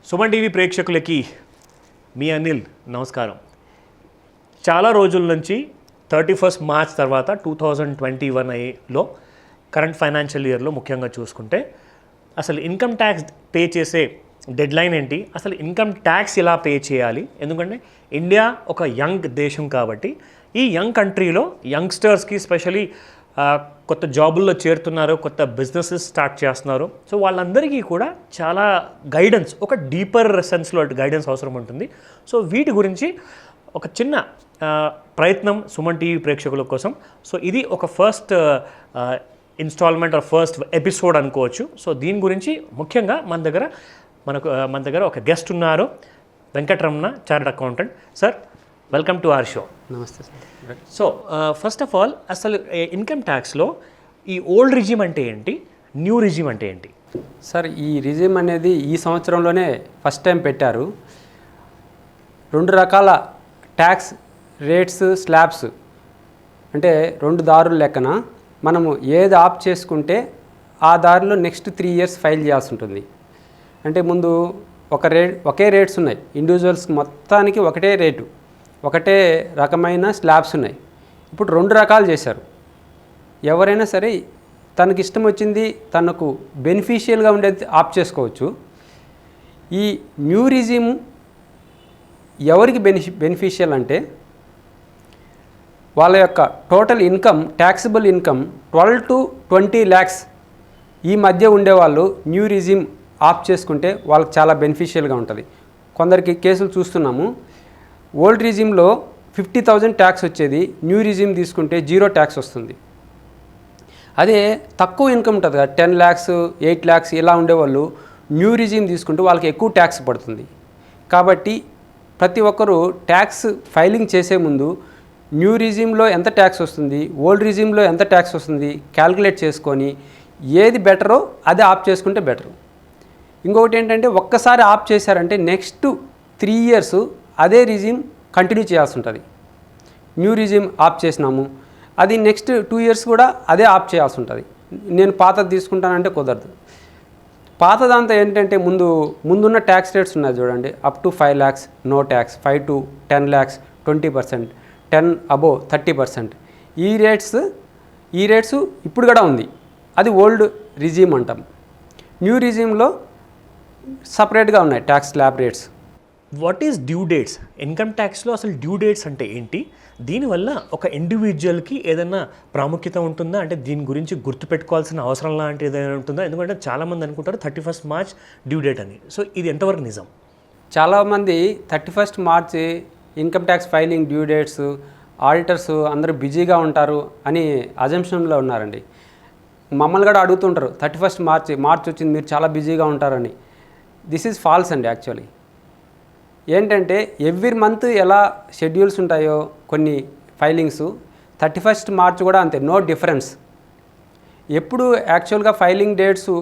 Suman TV ప్రేక్షకులకి మీ అనిల్ నమస్కారం. చాలా రోజుల నుంచి 31 మార్చ్ తర్వాత 2021లో కరెంట్ ఫైనాన్షియల్ ఇయర్లో ముఖ్యంగా చూసుకుంటే అసలు ఇన్కమ్ ట్యాక్స్ పే చేసే డెడ్లైన్ ఏంటి, అసలు ఇన్కమ్ ట్యాక్స్ ఎలా పే చేయాలి, ఎందుకంటే ఇండియా ఒక యంగ్ దేశం కాబట్టి ఈ యంగ్ కంట్రీలో యంగ్స్టర్స్కి స్పెషలీ కొత్త జాబుల్లో చేరుతున్నారు, కొత్త బిజినెసెస్ స్టార్ట్ చేస్తున్నారు. సో వాళ్ళందరికీ కూడా చాలా గైడెన్స్, ఒక డీపర్ సెన్స్లో గైడెన్స్ అవసరం ఉంటుంది. సో వీటి గురించి ఒక చిన్న ప్రయత్నం సుమన్ టీవీ ప్రేక్షకుల కోసం. సో ఇది ఒక first instalment or first episode అనుకోవచ్చు. సో దీని గురించి ముఖ్యంగా మన దగ్గర ఒక గెస్ట్ ఉన్నారు, Venkataramana, chartered accountant. Sir, welcome to our show. నమస్తే sir. So first of all, అసలు ఇన్కమ్ ట్యాక్స్లో ఈ ఓల్డ్ రిజిమ్ అంటే ఏంటి, న్యూ రిజిమ్ అంటే ఏంటి? సార్, ఈ రిజిమ్ అనేది ఈ సంవత్సరంలోనే ఫస్ట్ టైం పెట్టారు. 2 రకాల ట్యాక్స్ రేట్స్ స్లాబ్స్, అంటే 2 దారుల లెక్కన మనము ఏది ఆప్ చేసుకుంటే ఆ దారిలో నెక్స్ట్ 3 ఇయర్స్ ఫైల్ చేయాల్సి ఉంటుంది. అంటే ముందు ఒకే రేట్స్ ఉన్నాయి, ఇండివిజువల్స్కి మొత్తానికి ఒకటే రేటు, ఒకటే రకమైన స్లాబ్స్ ఉన్నాయి. ఇప్పుడు 2 రకాలు చేశారు. ఎవరైనా సరే తనకి ఇష్టం వచ్చింది, తనకు బెనిఫిషియల్గా ఉండేది ఆప్ చేసుకోవచ్చు. ఈ న్యూ రిజిమ్ ఎవరికి బెనిఫిషియల్ అంటే వాళ్ళ యొక్క total income, taxable income 12 to 20 lakhs ఈ మధ్య ఉండేవాళ్ళు న్యూ రిజిమ్ ఆప్ చేసుకుంటే వాళ్ళకి చాలా బెనిఫిషియల్గా ఉంటుంది. కొందరికి కేసులు చూస్తున్నాము. ఓల్డ్ రిజిమ్లో 50,000 ట్యాక్స్ వచ్చేది, న్యూ రిజిమ్ తీసుకుంటే 0 ట్యాక్స్ వస్తుంది. అదే తక్కువ ఇన్కమ్ ఉంటుంది కదా, 10 lakhs 8 lakhs ఇలా ఉండేవాళ్ళు న్యూ రిజిమ్ తీసుకుంటే వాళ్ళకి ఎక్కువ ట్యాక్స్ పడుతుంది. కాబట్టి ప్రతి ఒక్కరూ ట్యాక్స్ ఫైలింగ్ చేసే ముందు న్యూ రిజిమ్లో ఎంత ట్యాక్స్ వస్తుంది, ఓల్డ్ రిజిమ్లో ఎంత ట్యాక్స్ వస్తుంది క్యాల్కులేట్ చేసుకొని ఏది బెటరో అది ఆప్ చేసుకుంటే బెటర్. ఇంకొకటి ఏంటంటే, ఒక్కసారి ఆప్ చేశారంటే నెక్స్ట్ 3 years అదే రిజిమ్ కంటిన్యూ చేయాల్సి ఉంటుంది. న్యూ రిజిమ్ ఆప్ చేసినాము, అది నెక్స్ట్ 2 years కూడా అదే ఆప్ చేయాల్సి ఉంటుంది. నేను పాతది తీసుకుంటానంటే కుదరదు. పాతదంతా ఏంటంటే ముందున్న ట్యాక్స్ రేట్స్ ఉన్నాయి చూడండి, up to 5 lakhs no tax, 5 to 10 lakhs 20%, 10 above 30%. ఈ రేట్స్ ఇప్పుడు కూడా ఉంది, అది ఓల్డ్ రిజిమ్ అంటాం. న్యూ రిజిమ్లో సపరేట్గా ఉన్నాయి tax slab rates. What is due dates? Income ట్యాక్స్లో అసలు డ్యూ డేట్స్ అంటే ఏంటి? దీనివల్ల ఒక ఇండివిజువల్కి ఏదైనా ప్రాముఖ్యత ఉంటుందా? అంటే దీని గురించి గుర్తుపెట్టుకోవాల్సిన అవసరం లాంటి ఏదైనా ఉంటుందా? ఎందుకంటే చాలామంది అనుకుంటారు 31 మార్చ్ డ్యూ డేట్ అని. సో ఇది ఎంతవరకు నిజం? చాలామంది 31 March income tax filing due dates, auditors అందరూ బిజీగా ఉంటారు అని అజంప్షన్లో ఉన్నారండి. మమ్మల్ని కూడా అడుగుతుంటారు 31 మార్చ్ వచ్చింది, మీరు చాలా బిజీగా ఉంటారని. దిస్ ఈజ్ ఫాల్స్ అండి. యాక్చువల్లీ ఏంటంటే ఎవ్రీ మంత్ ఎలా షెడ్యూల్స్ ఉంటాయో కొన్ని ఫైలింగ్స్ 31 మార్చ్ కూడా అంతే, నో డిఫరెన్స్. ఎప్పుడు యాక్చువల్గా ఫైలింగ్ డేట్స్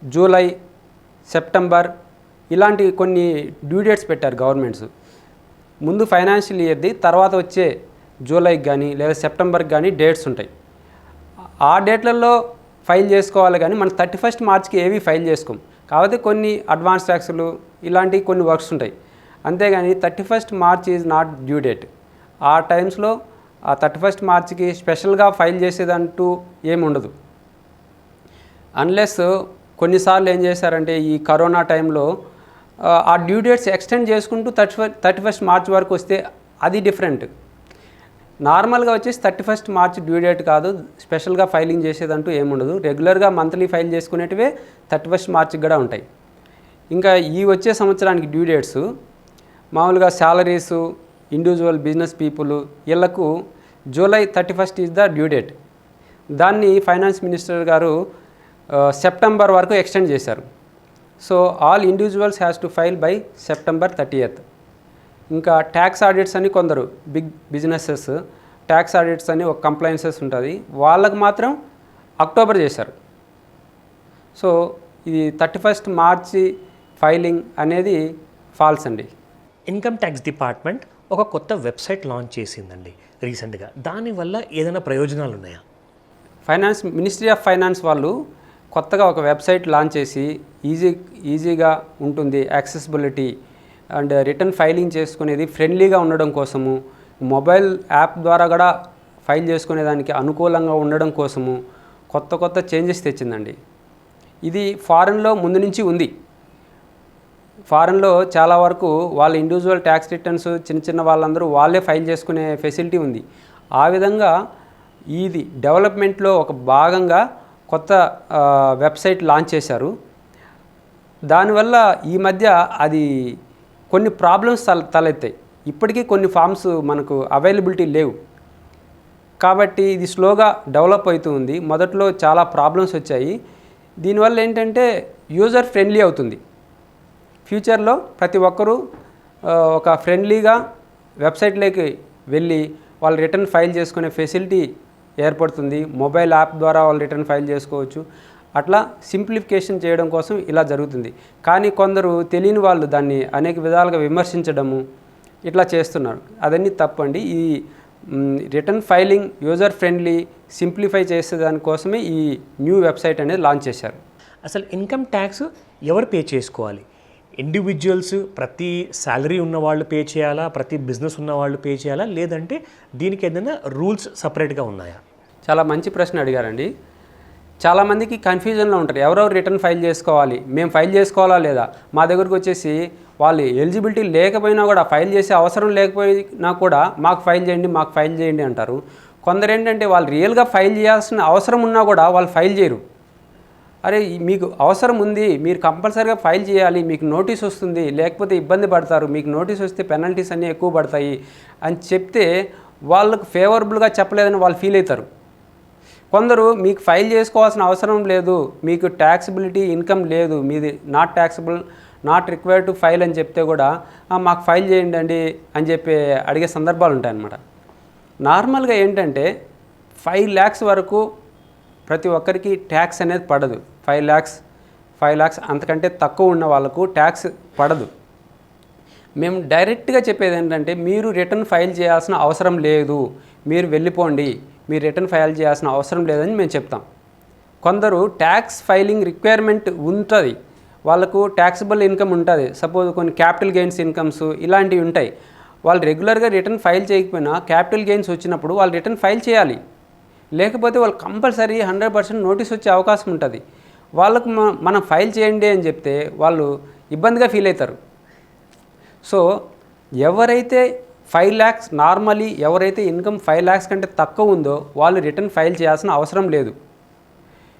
జూలై, సెప్టెంబర్ ఇలాంటి కొన్ని డ్యూ డేట్స్ పెట్టారు గవర్నమెంట్స్. ముందు ఫైనాన్షియల్ ఇయర్ది, తర్వాత వచ్చే జూలైకి కానీ లేదా సెప్టెంబర్కి కానీ డేట్స్ ఉంటాయి. ఆ డేట్లలో ఫైల్ చేసుకోవాలి, కానీ మనం 31 మార్చ్కి ఏవి ఫైల్ చేసుకోం. కాకపోతే కొన్ని అడ్వాన్స్ ట్యాక్సులు ఇలాంటి కొన్ని వర్క్స్ ఉంటాయి, అంతేగాని 31 March is not due date. ఆ టైమ్స్లో ఆ 31 మార్చ్కి స్పెషల్గా ఫైల్ చేసేదంటూ ఏమి ఉండదు. అన్లెస్ కొన్నిసార్లు ఏం చేశారంటే ఈ కరోనా టైంలో ఆ డ్యూ డేట్స్ ఎక్స్టెండ్ చేసుకుంటూ 31 మార్చ్ వరకు వస్తే అది డిఫరెంట్. నార్మల్గా వచ్చేసి 31 మార్చ్ డ్యూ డేట్ కాదు, స్పెషల్గా ఫైలింగ్ చేసేదంటూ ఏముండదు. రెగ్యులర్గా మంత్లీ ఫైల్ చేసుకునేటివే 31 మార్చ్కి కూడా ఉంటాయి. ఇంకా ఈ వచ్చే సంవత్సరానికి డ్యూ డేట్స్ మామూలుగా శాలరీసు, ఇండివిజువల్ బిజినెస్ పీపుల్ వీళ్ళకు July 31 is the due date. దాన్ని ఫైనాన్స్ మినిస్టర్ గారు సెప్టెంబర్ వరకు ఎక్స్టెండ్ చేశారు. So all individuals has to file by September 30th. ఇంకా ట్యాక్స్ ఆడిట్స్ అని కొందరు బిగ్ బిజినెసెస్ ట్యాక్స్ ఆడిట్స్ అని ఒక కంప్లైన్సెస్ ఉంటుంది, వాళ్ళకు మాత్రం అక్టోబర్ చేశారు. సో ఇది 31 మార్చి ఫైలింగ్ అనేది ఫాల్స్ అండి. ఇన్కమ్ ట్యాక్స్ డిపార్ట్మెంట్ ఒక కొత్త వెబ్సైట్ లాంచ్ చేసిందండి రీసెంట్గా. దానివల్ల ఏదైనా ప్రయోజనాలు ఉన్నాయా? మినిస్ట్రీ ఆఫ్ ఫైనాన్స్ వాళ్ళు కొత్తగా ఒక వెబ్సైట్ లాంచ్ చేసి ఈజీగా ఉంటుంది, యాక్సెసిబిలిటీ అండ్ రిటర్న్ ఫైలింగ్ చేసుకునేది ఫ్రెండ్లీగా ఉండడం కోసము, మొబైల్ యాప్ ద్వారా కూడా ఫైల్ చేసుకునేదానికి అనుకూలంగా ఉండడం కోసము కొత్త చేంజెస్ తెచ్చిందండి. ఇది ఫారెన్లో ముందు నుంచి ఉంది. ఫారెన్లో చాలా వరకు వాళ్ళ ఇండివిజువల్ ట్యాక్స్ రిటర్న్స్ చిన్న వాళ్ళందరూ వాళ్ళే ఫైల్ చేసుకునే ఫెసిలిటీ ఉంది. ఆ విధంగా ఇది డెవలప్మెంట్లో ఒక భాగంగా కొత్త వెబ్సైట్ లాంచ్ చేశారు. దానివల్ల ఈ మధ్య అది కొన్ని ప్రాబ్లమ్స్ తలెత్తాయి. ఇప్పటికీ కొన్ని ఫామ్స్ మనకు అవైలబిలిటీ లేవు కాబట్టి ఇది స్లోగా డెవలప్ అవుతూ ఉంది. మొదట్లో చాలా ప్రాబ్లమ్స్ వచ్చాయి. దీనివల్ల ఏంటంటే యూజర్ ఫ్రెండ్లీ అవుతుంది. ఫ్యూచర్లో ప్రతి ఒక్కరూ ఒక ఫ్రెండ్లీగా వెబ్సైట్లోకి వెళ్ళి వాళ్ళు రిటర్న్ ఫైల్ చేసుకునే ఫెసిలిటీ ఏర్పడుతుంది. మొబైల్ యాప్ ద్వారా వాళ్ళు రిటర్న్ ఫైల్ చేసుకోవచ్చు. అట్లా సింప్లిఫికేషన్ చేయడం కోసం ఇలా జరుగుతుంది. కానీ కొందరు తెలియని వాళ్ళు దాన్ని అనేక విధాలుగా విమర్శించడము ఇట్లా చేస్తున్నారు. అదన్నీ తప్పండి. ఈ return filing user friendly simplify చేసేదానికోసమే ఈ న్యూ వెబ్సైట్ అనేది లాంచ్ చేశారు. అసలు ఇన్కమ్ ట్యాక్స్ ఎవరు పే చేసుకోవాలి? ఇండివిజువల్స్, ప్రతి శాలరీ ఉన్న వాళ్ళు పే చేయాలా, ప్రతి బిజినెస్ ఉన్న వాళ్ళు పే చేయాలా, లేదంటే దీనికి ఏదైనా రూల్స్ సపరేట్గా ఉన్నాయా? చాలా మంచి ప్రశ్న అడిగారండి. చాలామందికి కన్ఫ్యూజన్లో ఉంటారు. ఎవరెవరు రిటర్న్ ఫైల్ చేసుకోవాలి, మేము ఫైల్ చేసుకోవాలా లేదా. మా దగ్గరకు వచ్చేసి వాళ్ళు ఎలిజిబిలిటీ లేకపోయినా కూడా, ఫైల్ చేసే అవసరం లేకపోయినా కూడా మాకు ఫైల్ చేయండి అంటారు. కొందరు ఏంటంటే వాళ్ళు రియల్గా ఫైల్ చేయాల్సిన అవసరం ఉన్నా కూడా వాళ్ళు ఫైల్ చేయరు. అరే మీకు అవసరం ఉంది, మీరు కంపల్సరీగా ఫైల్ చేయాలి, మీకు నోటీస్ వస్తుంది, లేకపోతే ఇబ్బంది పడతారు, మీకు నోటీస్ వస్తే పెనల్టీస్ అన్నీ ఎక్కువ పడతాయి అని చెప్తే వాళ్ళకు ఫేవరబుల్గా చెప్పలేదని వాళ్ళు ఫీల్ అవుతారు. కొందరు మీకు ఫైల్ చేసుకోవాల్సిన అవసరం లేదు, మీకు ట్యాక్సిబిలిటీ ఇన్కమ్ లేదు, మీది not taxable, not required to file అని చెప్తే కూడా మాకు ఫైల్ చేయండి అండి అని చెప్పి అడిగే సందర్భాలు ఉంటాయన్నమాట. నార్మల్గా ఏంటంటే 5 lakhs వరకు ప్రతి ఒక్కరికి ట్యాక్స్ అనేది పడదు. 5 lakhs అంతకంటే తక్కువ ఉన్న వాళ్ళకు ట్యాక్స్ పడదు. మేము డైరెక్ట్గా చెప్పేది ఏంటంటే మీరు రిటర్న్ ఫైల్ చేయాల్సిన అవసరం లేదు, మీరు వెళ్ళిపోండి, మీరు రిటర్న్ ఫైల్ చేయాల్సిన అవసరం లేదని మేము చెప్తాం. కొందరు ట్యాక్స్ ఫైలింగ్ రిక్వైర్మెంట్ ఉంటుంది, వాళ్ళకు ట్యాక్సిబుల్ ఇన్కమ్ ఉంటుంది, సపోజ్ కొన్ని క్యాపిటల్ గెయిన్స్ ఇన్కమ్స్ ఇలాంటివి ఉంటాయి. వాళ్ళు రెగ్యులర్గా రిటర్న్ ఫైల్ చేయకపోయినా క్యాపిటల్ గెయిన్స్ వచ్చినప్పుడు వాళ్ళు రిటర్న్ ఫైల్ చేయాలి. లేకపోతే వాళ్ళు కంపల్సరీ 100% నోటీస్ వచ్చే అవకాశం ఉంటుంది. వాళ్ళకు మనం ఫైల్ చేయండి అని చెప్తే వాళ్ళు ఇబ్బందిగా ఫీల్ అవుతారు. సో ఎవరైతే 5 lakhs నార్మలీ ఎవరైతే ఇన్కమ్ 5 lakhs కంటే తక్కువ ఉందో వాళ్ళు రిటర్న్ ఫైల్ చేయాల్సిన అవసరం లేదు.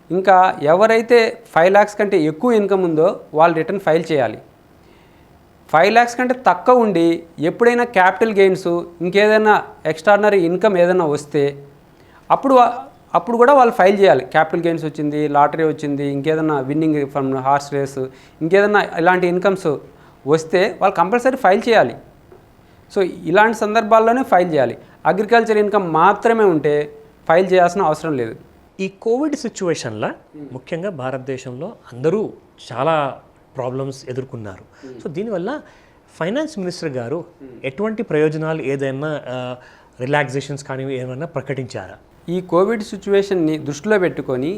ఇంకా ఎవరైతే 5 lakhs కంటే ఎక్కువ ఇన్కమ్ ఉందో వాళ్ళు రిటర్న్ ఫైల్ చేయాలి. 5 lakhs కంటే తక్కువ ఉండి ఎప్పుడైనా క్యాపిటల్ గెయిన్స్ ఇంకేదైనా ఎక్స్ట్రాడినరీ ఇన్కమ్ ఏదైనా వస్తే అప్పుడు కూడా వాళ్ళు ఫైల్ చేయాలి. క్యాపిటల్ గెయిన్స్ వచ్చింది, లాటరీ వచ్చింది, ఇంకేదైనా విన్నింగ్ ఫ్రమ్ హార్స్ రేస్, ఇంకేదైనా ఇలాంటి ఇన్కమ్స్ వస్తే వాళ్ళు కంపల్సరీ ఫైల్ చేయాలి. సో ఇలాంటి సందర్భాల్లోనే ఫైల్ చేయాలి. అగ్రికల్చర్ ఇన్కమ్ మాత్రమే ఉంటే ఫైల్ చేయాల్సిన అవసరం లేదు. ఈ కోవిడ్ సిచ్యువేషన్లో ముఖ్యంగా భారతదేశంలో అందరూ చాలా ప్రాబ్లమ్స్ ఎదుర్కొన్నారు. సో దీనివల్ల ఫైనాన్స్ మినిస్టర్ గారు ఎటువంటి ప్రయోజనాలు, ఏదైనా రిలాక్సేషన్స్ కానీ ఏమైనా ప్రకటించారా? ఈ కోవిడ్ సిచ్యువేషన్ని దృష్టిలో పెట్టుకొని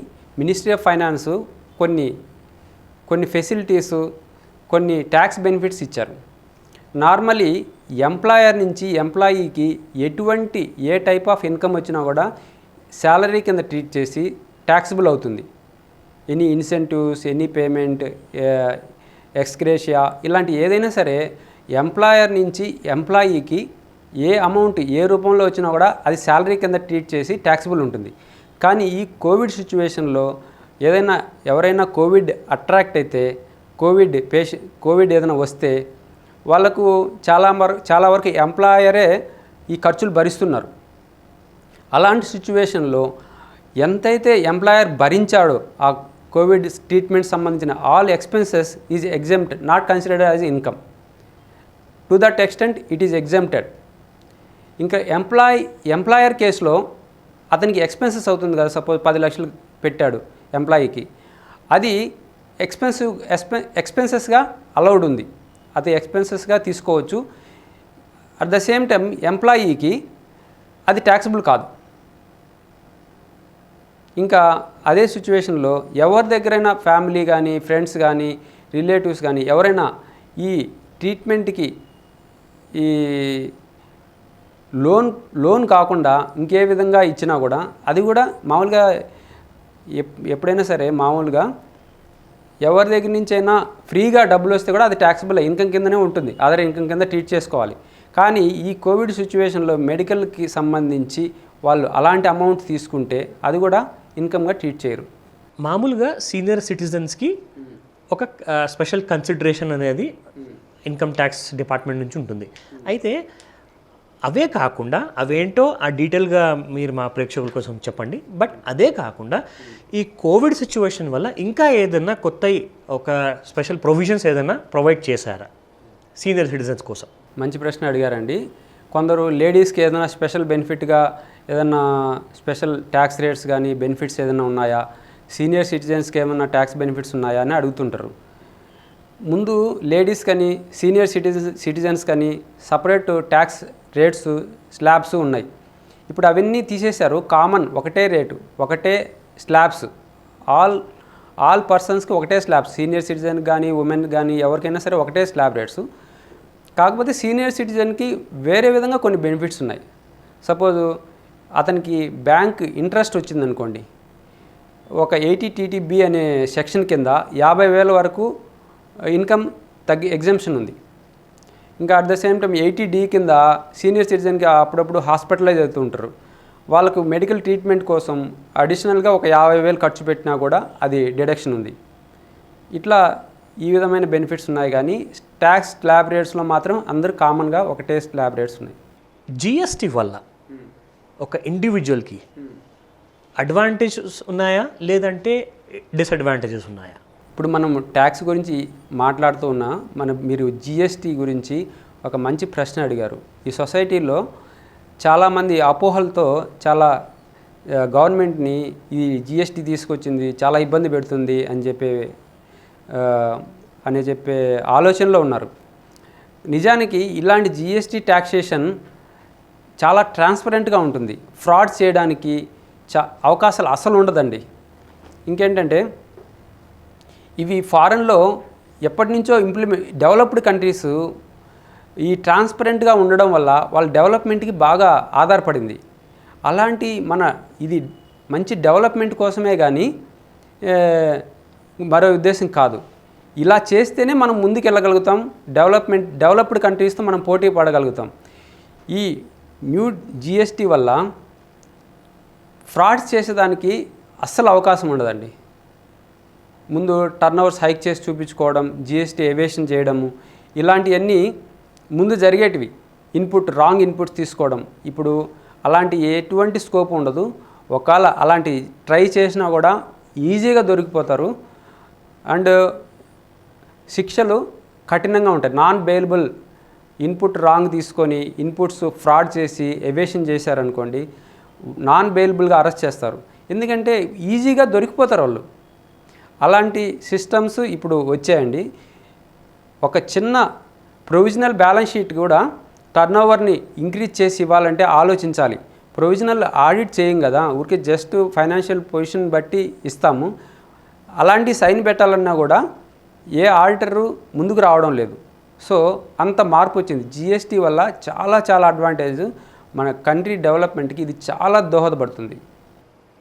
మినిస్ట్రీ ఆఫ్ ఫైనాన్స్ కొన్ని ఫెసిలిటీస్, కొన్ని ట్యాక్స్ బెనిఫిట్స్ ఇచ్చారు. నార్మలీ ఎంప్లాయర్ నుంచి ఎంప్లాయీకి ఏ టైప్ ఆఫ్ ఇన్కమ్ వచ్చినా కూడా శాలరీ కింద ట్రీట్ చేసి ట్యాక్సిబుల్ అవుతుంది. Any incentives, any payment, ex gratia ఇలాంటి ఏదైనా సరే ఎంప్లాయర్ నుంచి ఎంప్లాయీకి ఏ అమౌంట్ ఏ రూపంలో వచ్చినా కూడా అది శాలరీ కింద ట్రీట్ చేసి ట్యాక్సిబుల్ ఉంటుంది. కానీ ఈ కోవిడ్ సిచ్యువేషన్లో ఎవరైనా కోవిడ్ అట్రాక్ట్ అయితే, కోవిడ్ ఏదైనా వస్తే వాళ్ళకు చాలా వరకు ఎంప్లాయరే ఈ ఖర్చులు భరిస్తున్నారు. అలాంటి సిచ్యువేషన్లో ఎంతైతే ఎంప్లాయర్ భరించాడో ఆ కోవిడ్ ట్రీట్మెంట్ సంబంధించిన all expenses is exempt, not considered as income. To that extent it is exempted. ఇంకా ఎంప్లాయర్ కేసులో అతనికి ఎక్స్పెన్సెస్ అవుతుంది కదా, సపోజ్ 10 లక్షలు పెట్టాడు ఎంప్లాయీకి, అది ఎక్స్పెన్సెస్గా అలౌడ్ ఉంది, అది ఎక్స్పెన్సెస్గా తీసుకోవచ్చు. అట్ ద సేమ్ టైం ఎంప్లాయీకి అది ట్యాక్సిబుల్ కాదు. ఇంకా అదే సిచ్యువేషన్లో ఎవరి దగ్గరైనా ఫ్యామిలీ కానీ ఫ్రెండ్స్ కానీ రిలేటివ్స్ కానీ ఎవరైనా ఈ ట్రీట్మెంట్కి ఈ లోన్ కాకుండా ఇంకే విధంగా ఇచ్చినా కూడా అది కూడా మామూలుగా ఎప్పుడైనా సరే మామూలుగా ఎవరి దగ్గర నుంచి అయినా ఫ్రీగా డబ్బులు వస్తే కూడా అది ట్యాక్సిబుల్ ఇన్కమ్ కిందనే ఉంటుంది, అదర్ ఇన్కమ్ కింద ట్రీట్ చేసుకోవాలి. కానీ ఈ కోవిడ్ సిచ్యువేషన్లో మెడికల్కి సంబంధించి వాళ్ళు అలాంటి అమౌంట్ తీసుకుంటే అది కూడా ఇన్కమ్గా ట్రీట్ చేయరు. మామూలుగా సీనియర్ సిటిజన్స్కి ఒక స్పెషల్ కన్సిడరేషన్ అనేది ఇన్కమ్ ట్యాక్స్ డిపార్ట్మెంట్ నుంచి ఉంటుంది. అయితే అవే కాకుండా అవేంటో ఆ డీటెయిల్గా మీరు మా ప్రేక్షకుల కోసం చెప్పండి. బట్ అదే కాకుండా ఈ కోవిడ్ సిచ్యువేషన్ వల్ల ఇంకా ఏదైనా కొత్త ఒక స్పెషల్ ప్రొవిజన్స్ ఏదైనా ప్రొవైడ్ చేశారా సీనియర్ సిటిజన్స్ కోసం? మంచి ప్రశ్న అడిగారండి. కొందరు లేడీస్కి ఏదైనా స్పెషల్ బెనిఫిట్గా ఏదైనా స్పెషల్ ట్యాక్స్ రేట్స్ కానీ బెనిఫిట్స్ ఏదైనా ఉన్నాయా, సీనియర్ సిటిజన్స్కి ఏమైనా ట్యాక్స్ బెనిఫిట్స్ ఉన్నాయా అని అడుగుతుంటారు. ముందు లేడీస్ కానీ సీనియర్ సిటిజన్స్ కానీ సపరేట్ ట్యాక్స్ రేట్స్ స్లాబ్స్ ఉన్నాయి. ఇప్పుడు అవన్నీ తీసేశారు. కామన్ ఒకటే రేటు, ఒకటే స్లాబ్స్, ఆల్ పర్సన్స్కి ఒకటే స్లాబ్స్, సీనియర్ సిటిజన్ కానీ ఉమెన్ కానీ ఎవరికైనా సరే ఒకటే స్లాబ్ రేట్స్. కాకపోతే సీనియర్ సిటిజన్కి వేరే విధంగా కొన్ని బెనిఫిట్స్ ఉన్నాయి. సపోజు అతనికి బ్యాంక్ ఇంట్రెస్ట్ వచ్చిందనుకోండి, ఒక 80 TTB అనే సెక్షన్ కింద 50,000 వరకు ఇన్కమ్ ఎగ్జంప్షన్ ఉంది. ఇంకా at the same time 80D కింద సీనియర్ సిటిజన్కి అప్పుడప్పుడు హాస్పిటలైజ్ అవుతూ ఉంటారు. వాళ్ళకు మెడికల్ ట్రీట్మెంట్ కోసం అడిషనల్గా ఒక 50,000 ఖర్చు పెట్టినా కూడా అది డిడక్షన్ ఉంది. ఇట్లా ఈ విధమైన బెనిఫిట్స్ ఉన్నాయి. కానీ ట్యాక్స్ స్లాబ్ రేట్స్లో మాత్రం అందరూ కామన్గా ఒకటే స్లాబ్ రేట్స్ ఉన్నాయి. జిఎస్టీ వల్ల ఒక ఇండివిజువల్కి అడ్వాంటేజెస్ ఉన్నాయా లేదంటే డిసడ్వాంటేజెస్ ఉన్నాయా? ఇప్పుడు మనం ట్యాక్స్ గురించి మాట్లాడుతూ ఉన్నా మీరు జిఎస్టీ గురించి ఒక మంచి ప్రశ్న అడిగారు. ఈ సొసైటీలో చాలామంది అపోహలతో చాలా గవర్నమెంట్ని ఈ జిఎస్టీ తీసుకొచ్చింది చాలా ఇబ్బంది పెడుతుంది అని చెప్పే ఆలోచనలో ఉన్నారు. నిజానికి ఇలాంటి జిఎస్టీ ట్యాక్సేషన్ చాలా ట్రాన్స్పరెంట్గా ఉంటుంది. ఫ్రాడ్ చేయడానికి అవకాశాలు అసలు ఉండదండి. ఇంకేంటంటే ఇవి ఫారెన్లో ఎప్పటి నుంచో డెవలప్డ్ కంట్రీస్ ఈ ట్రాన్స్పరెంట్గా ఉండడం వల్ల వాళ్ళ డెవలప్మెంట్కి బాగా ఆధారపడింది. అలాంటి ఇది మంచి డెవలప్మెంట్ కోసమే కానీ మరో ఉద్దేశం కాదు. ఇలా చేస్తేనే మనం ముందుకు వెళ్ళగలుగుతాం, డెవలప్డ్ కంట్రీస్తో మనం పోటీ పడగలుగుతాం. ఈ న్యూ జిఎస్టీ వల్ల ఫ్రాడ్స్ చేసేదానికి అస్సలు అవకాశం ఉండదండి. ముందు టర్నోవర్స్ హైక్ చేసి చూపించుకోవడం, జిఎస్టీ ఎవేషన్ చేయడము, ఇలాంటివన్నీ ముందు జరిగేటివి. రాంగ్ ఇన్పుట్స్ తీసుకోవడం. ఇప్పుడు అలాంటి ఎటువంటి స్కోప్ ఉండదు. ఒకవేళ అలాంటి ట్రై చేసినా కూడా ఈజీగా దొరికిపోతారు. అండ్ శిక్షలు కఠినంగా ఉంటాయి. నాన్ బెయిలబుల్ రాంగ్ తీసుకొని ఇన్పుట్స్ ఫ్రాడ్ చేసి ఎవేషన్ చేశారనుకోండి, నాన్ బెయిలబుల్గా అరెస్ట్ చేస్తారు. ఎందుకంటే ఈజీగా దొరికిపోతారు వాళ్ళు. అలాంటి సిస్టమ్స్ ఇప్పుడు వచ్చాయండి. ఒక చిన్న ప్రొవిజనల్ బ్యాలెన్స్ షీట్ కూడా టర్నోవర్ని ఇంక్రీజ్ చేసి ఇవ్వాలంటే ఆలోచించాలి. ప్రొవిజనల్ ఆడిట్ చేయం కదా, ఊరికే జస్ట్ ఫైనాన్షియల్ పొజిషన్ బట్టి ఇస్తాము. అలాంటి సైన్ పెట్టాలన్నా కూడా ఏ ఆడిటరు ముందుకు రావడం లేదు. సో అంత మార్పు వచ్చింది. జిఎస్టీ వల్ల చాలా అడ్వాంటేజ్. మన కంట్రీ డెవలప్మెంట్కి ఇది చాలా దోహదపడుతుంది.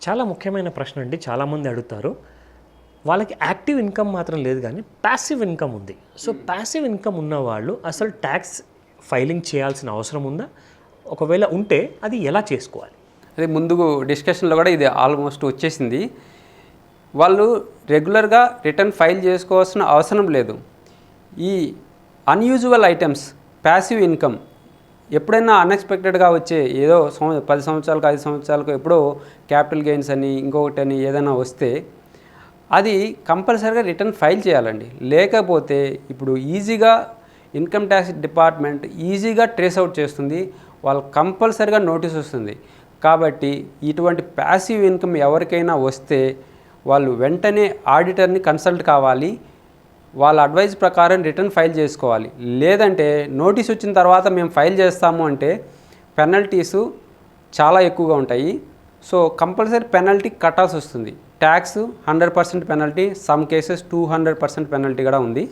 చాలా ముఖ్యమైన ప్రశ్న అండి. చాలామంది అడుగుతారు, వాళ్ళకి యాక్టివ్ ఇన్కమ్ మాత్రం లేదు కానీ ప్యాసివ్ ఇన్కమ్ ఉంది. సో ప్యాసివ్ ఇన్కమ్ ఉన్న వాళ్ళు అసలు ట్యాక్స్ ఫైలింగ్ చేయాల్సిన అవసరం ఉందా? ఒకవేళ ఉంటే అది ఎలా చేసుకోవాలి? అదే ముందు డిస్కషన్లో కూడా ఇది ఆల్మోస్ట్ వచ్చేసింది. వాళ్ళు రెగ్యులర్గా రిటర్న్ ఫైల్ చేసుకోవాల్సిన అవసరం లేదు. ఈ అన్యూజువల్ ఐటమ్స్, ప్యాసివ్ ఇన్కమ్ ఎప్పుడైనా అన్ఎక్స్పెక్టెడ్గా వచ్చే ఏదో 10 సంవత్సరాలకు 5 సంవత్సరాలకు ఎప్పుడో క్యాపిటల్ గెయిన్స్ అని ఇంకొకటి అని ఏదైనా వస్తే అది కంపల్సరీగా రిటర్న్ ఫైల్ చేయాలండి. లేకపోతే ఇప్పుడు ఈజీగా ఇన్కమ్ ట్యాక్స్ డిపార్ట్మెంట్ ఈజీగా ట్రేస్ అవుట్ చేస్తుంది. వాళ్ళు కంపల్సరీగా నోటీస్ వస్తుంది. కాబట్టి ఇటువంటి ప్యాసివ్ ఇన్కమ్ ఎవరికైనా వస్తే వాళ్ళు వెంటనే ఆడిటర్ని కన్సల్ట్ కావాలి. వాళ్ళ అడ్వైజ్ ప్రకారం రిటర్న్ ఫైల్ చేసుకోవాలి. లేదంటే నోటీస్ వచ్చిన తర్వాత మేము ఫైల్ చేస్తాము అంటే పెనల్టీసు చాలా ఎక్కువగా ఉంటాయి. సో కంపల్సరీ పెనల్టీ కట్టాల్సి వస్తుంది. Tax 100% penalty, some cases 200% penalty కూడా ఉంది.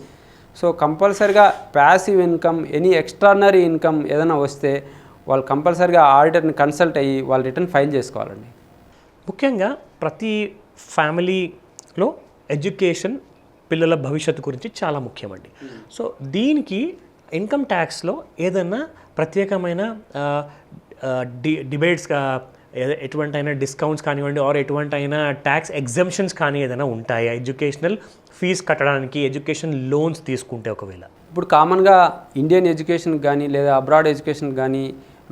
సో కంపల్సరిగా passive income, any extraordinary income ఏదైనా వస్తే వాళ్ళు కంపల్సరిగా ఆడిటర్ని కన్సల్ట్ అయ్యి వాళ్ళు రిటర్న్ ఫైల్ చేసుకోవాలండి. ముఖ్యంగా ప్రతి ఫ్యామిలీలో ఎడ్యుకేషన్, పిల్లల భవిష్యత్తు గురించి చాలా ముఖ్యమండి. సో దీనికి ఇన్కమ్ ట్యాక్స్లో ఏదైనా ప్రత్యేకమైన డిబేట్స్, ఎటువంటి అయినా డిస్కౌంట్స్ కానివ్వండి, ఆర్ ఎటువంటి అయినా ట్యాక్స్ ఎగ్జంప్షన్స్ కానీ ఏదైనా ఉంటాయా ఎడ్యుకేషనల్ ఫీజు కట్టడానికి, ఎడ్యుకేషన్ లోన్స్ తీసుకుంటే? ఒకవేళ ఇప్పుడు కామన్గా ఇండియన్ ఎడ్యుకేషన్కి కానీ లేదా అబ్రాడ్ ఎడ్యుకేషన్కి కానీ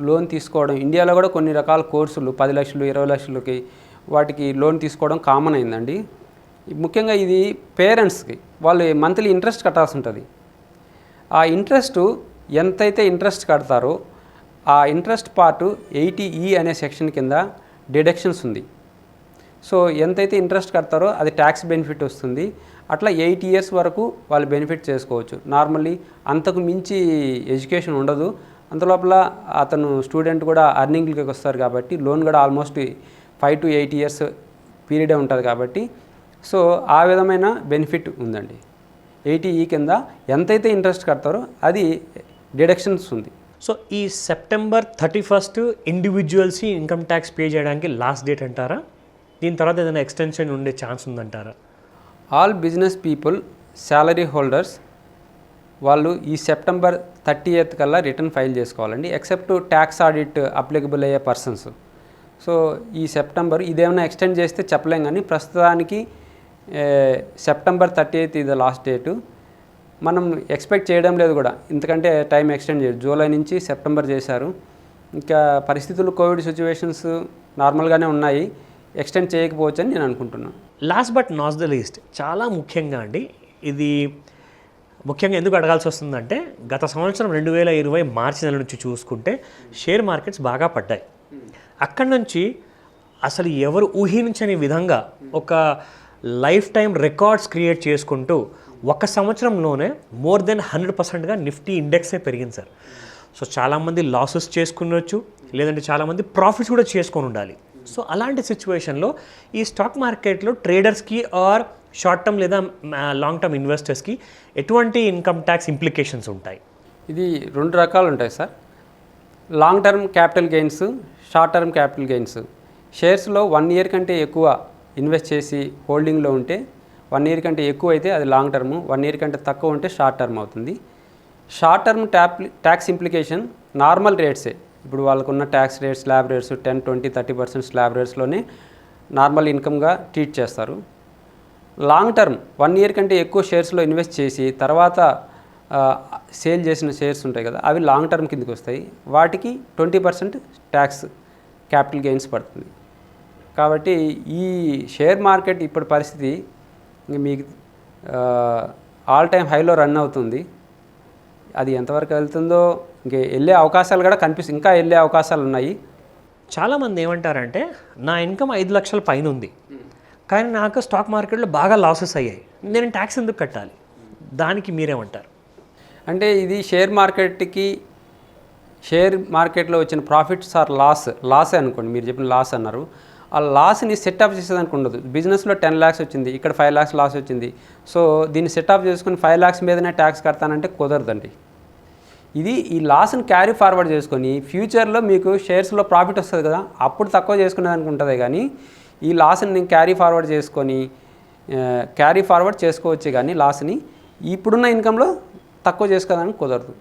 లోన్ తీసుకోవడం, ఇండియాలో కూడా కొన్ని రకాల కోర్సులు 10 లక్షలు 20 లక్షలకి వాటికి లోన్ తీసుకోవడం కామన్ అయిందండి. ముఖ్యంగా ఇది పేరెంట్స్కి వాళ్ళు మంత్లీ ఇంట్రెస్ట్ కట్టాల్సి ఉంటుంది. ఆ ఇంట్రెస్ట్ ఎంతైతే ఇంట్రెస్ట్ కడతారో ఆ ఇంట్రెస్ట్ పార్ట్ 80E అనే సెక్షన్ కింద డిడక్షన్స్ ఉంది. సో ఎంతైతే ఇంట్రెస్ట్ కడతారో అది ట్యాక్స్ బెనిఫిట్ వస్తుంది. అట్లా 8 years వరకు వాళ్ళు బెనిఫిట్ చేసుకోవచ్చు. నార్మల్లీ అంతకు మించి ఎడ్యుకేషన్ ఉండదు. అంతలోపల అతను స్టూడెంట్ కూడా అర్నింగ్లకి వస్తారు కాబట్టి లోన్ కూడా ఆల్మోస్ట్ 5 to 8 years పీరియడే ఉంటుంది కాబట్టి సో ఆ విధమైన బెనిఫిట్ ఉందండి. 80E కింద ఎంతైతే ఇంట్రెస్ట్ కడతారో అది డిడక్షన్స్ ఉంది. సో ఈ September 31 individuals income tax pay చేయడానికి లాస్ట్ డేట్ అంటారా? దీని తర్వాత ఏదైనా ఎక్స్టెన్షన్ ఉండే ఛాన్స్ ఉందంటారా? All business people, salary holders వాళ్ళు ఈ September 30th కల్లా రిటర్న్ ఫైల్ చేసుకోవాలండి, ఎక్సెప్ట్ ట్యాక్స్ ఆడిట్ అప్లికబుల్ అయ్యే పర్సన్స్. సో ఈ సెప్టెంబర్ ఇదేమైనా ఎక్స్టెండ్ చేస్తే చెప్పలేం, కానీ ప్రస్తుతానికి September 30th ఇది లాస్ట్ డేటు. మనం ఎక్స్పెక్ట్ చేయడం లేదు కూడా, ఎందుకంటే టైం ఎక్స్టెండ్ చేయరు. జూలై నుంచి సెప్టెంబర్ చేశారు. ఇంకా పరిస్థితులు కోవిడ్ సిచ్యువేషన్స్ నార్మల్గానే ఉన్నాయి, ఎక్స్టెండ్ చేయకపోవచ్చు అని నేను అనుకుంటున్నాను. Last but not the least, చాలా ముఖ్యంగా అండి, ఇది ముఖ్యంగా ఎందుకు అడగాల్సి వస్తుందంటే గత సంవత్సరం 2020 మార్చి నెల నుంచి చూసుకుంటే షేర్ మార్కెట్స్ బాగా పడ్డాయి. అక్కడి నుంచి అసలు ఎవరు ఊహించని విధంగా ఒక లైఫ్ టైం రికార్డ్స్ క్రియేట్ చేసుకుంటూ ఒక సంవత్సరంలోనే మోర్ దెన్ 100%గా నిఫ్టీ ఇండెక్సే పెరిగింది సార్. సో చాలామంది లాసెస్ చేసుకునొచ్చు, లేదంటే చాలామంది ప్రాఫిట్స్ కూడా చేసుకొని ఉండాలి. సో అలాంటి సిచ్యువేషన్లో ఈ స్టాక్ మార్కెట్లో ట్రేడర్స్కి ఆర్ షార్ట్ టర్మ్ లేదా లాంగ్ టర్మ్ ఇన్వెస్టర్స్కి ఎటువంటి ఇన్కమ్ ట్యాక్స్ ఇంప్లికేషన్స్ ఉంటాయి? ఇది 2 రకాలు ఉంటాయి సార్. Long term capital gains, short term capital gains. షేర్స్లో 1 year కంటే ఎక్కువ ఇన్వెస్ట్ చేసి హోల్డింగ్లో ఉంటే 1 year కంటే ఎక్కువ అయితే అది లాంగ్ టర్మ్, 1 year కంటే తక్కువ ఉంటే షార్ట్ టర్మ్ అవుతుంది. Short term tax implication normal రేట్సే. ఇప్పుడు వాళ్ళకున్న tax rates, slab rates 10, 20, 30% slab రేట్స్లోనే నార్మల్ ఇన్కమ్గా ట్రీట్ చేస్తారు. లాంగ్ టర్మ్ 1 year కంటే ఎక్కువ షేర్స్లో ఇన్వెస్ట్ చేసి తర్వాత సేల్ చేసిన షేర్స్ ఉంటాయి కదా, అవి లాంగ్ టర్మ్ కిందకి వస్తాయి. వాటికి 20% ట్యాక్స్ క్యాపిటల్ గెయిన్స్ పడుతుంది. కాబట్టి ఈ షేర్ మార్కెట్ ఇప్పటి పరిస్థితి ఇంక మీకు ఆల్ టైమ్ హైలో రన్ అవుతుంది. అది ఎంతవరకు వెళ్తుందో ఇంకే వెళ్ళే అవకాశాలు కూడా ఇంకా వెళ్ళే అవకాశాలు ఉన్నాయి. చాలామంది ఏమంటారంటే నా ఇన్కమ్ 5 లక్షల పైన ఉంది, కానీ నాకు స్టాక్ మార్కెట్లో బాగా లాసెస్ అయ్యాయి, నేను ట్యాక్స్ ఎందుకు కట్టాలి? దానికి మీరేమంటారు? అంటే ఇది షేర్ మార్కెట్లో వచ్చిన ప్రాఫిట్స్ ఆర్ లాసే అనుకోండి. మీరు చెప్పిన లాస్ అన్నారు, ఆ లాస్ని సెట్ ఆఫ్ చేసేదానికి ఉండదు. బిజినెస్లో 10 lakhs వచ్చింది, ఇక్కడ 5 lakhs లాస్ వచ్చింది, సో దీన్ని సెట్ ఆఫ్ చేసుకుని 5 lakhs మీదనే ట్యాక్స్ కడతానంటే కుదరదండి. ఇది ఈ లాస్ని క్యారీ ఫార్వర్డ్ చేసుకొని ఫ్యూచర్లో మీకు షేర్స్లో ప్రాఫిట్ వస్తుంది కదా, అప్పుడు తక్కువ చేసుకునేదానికి ఉంటుంది. కానీ ఈ లాస్ని నేను క్యారీ ఫార్వర్డ్ చేసుకోవచ్చు, కానీ లాస్ని ఇప్పుడున్న ఇన్కంలో తక్కువ చేసుకోవడానికి కుదరదు.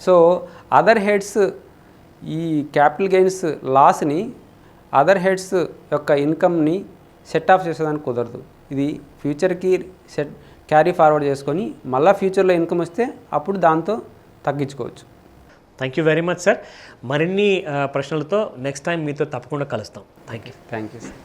సో అదర్ హెడ్స్ ఈ క్యాపిటల్ గెయిన్స్ లాస్ని అదర్ హెడ్స్ యొక్క ఇన్కమ్ని సెట్ ఆఫ్ చేసేదానికి కుదరదు. ఇది ఫ్యూచర్కి క్యారీ ఫార్వర్డ్ చేసుకొని మళ్ళీ ఫ్యూచర్లో ఇన్కమ్ వస్తే అప్పుడు దాంతో తగ్గించుకోవచ్చు. Thank you very much sir. మరిన్ని ప్రశ్నలతో నెక్స్ట్ టైం మీతో తప్పకుండా కలుస్తాం. Thank you. Thank you sir.